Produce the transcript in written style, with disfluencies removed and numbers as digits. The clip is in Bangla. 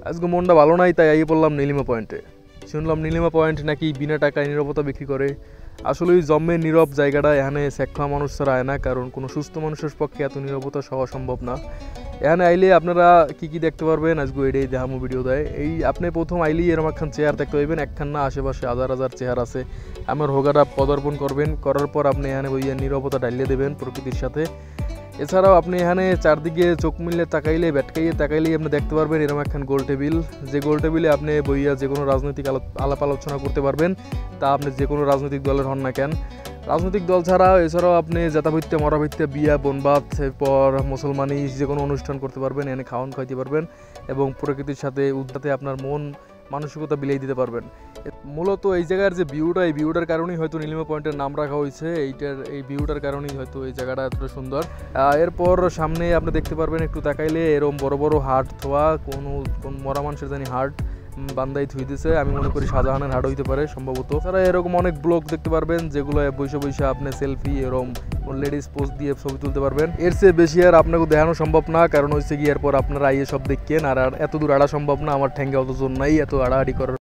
আজকে মনটা ভালো নাই, তাই আইয়ে পড়লাম নীলিমা পয়েন্টে। শুনলাম নীলিমা পয়েন্ট নাকি বিনা টাকায় নীরবতা বিক্রি করে। আসলে ওই জম্মের নীরব জায়গাটা এখানে সেক্খা মানুষ ছাড়া আয় না, কারণ কোনো সুস্থ মানুষের পক্ষে এত নীরবতা হওয়া সম্ভব না। এখানে আইলে আপনারা কি কি দেখতে পারবেন আজকে এটাই দেখামো ভিডিও দেয়। এই আপনি প্রথম আইলেই এরকম একখান চেয়ার দেখতে পাইবেন, একখান না আশেপাশে হাজার হাজার চেয়ার আছে। আমার হোগাটা পদার্পণ করবেন, করার পর আপনি এখানে বইয়া নীরবতা ডালিয়ে দেবেন প্রকৃতির সাথে। এছাড়াও আপনি এখানে চারদিকে চোখ মিললে তাকাইলে ব্যাটকাইয়ে তাকাইলেই আপনি দেখতে পারবেন এরকম একখান গোল টেবিল, যে গোল টেবিলে আপনি বইয়া যে কোনো রাজনৈতিক আলাপ আলোচনা করতে পারবেন, তা আপনি যে কোনো রাজনৈতিক দলের হন না কেন। রাজনৈতিক দল ছাড়া এছাড়াও আপনি জাতাভিত্তে মরাভিত্তে বিয়া বনবাদ এরপর মুসলমানি যে কোনো অনুষ্ঠান করতে পারবেন, এনে খাওয়ান খাইতে পারবেন এবং প্রকৃতির সাথে উদ্যাতে আপনার মন মানসিকতা বিলিয়ে দিতে পারবেন। মূলত এই জায়গার যে ভিউটা, এই ভিউটার কারণেই হয়তো নীলিমা পয়েন্টের নাম রাখা হয়েছে। এই ভিউটার কারণেই হয়তো এই জায়গাটা এতটা সুন্দর। এরপর সামনে আপনি দেখতে পারবেন একটু তাকাইলে এরকম বড় বড় হাট থোয়া, কোন মরা মানুষের জানি হাট বান্দাই থুই দিছে। আমি মনে করি শাহজাহানের হাট হইতে পারে সম্ভবত। তারা এরকম অনেক ব্লগ দেখতে পারবেন যেগুলো বৈশা বৈশা আপনি সেলফি এরকম লেডিস পোস্ট দিয়ে ছবি তুলতে পারবেন। এর চেয়ে বেশি আর আপনাকে দেখানো সম্ভব না, কারণ হচ্ছে কি এরপর আপনারা আইয়ে সব দেখেন। আর এত দূর আড়া সম্ভব না, আমার ঠ্যাঙ্গে অত জোর নাই এত আড়াআড়ি করার।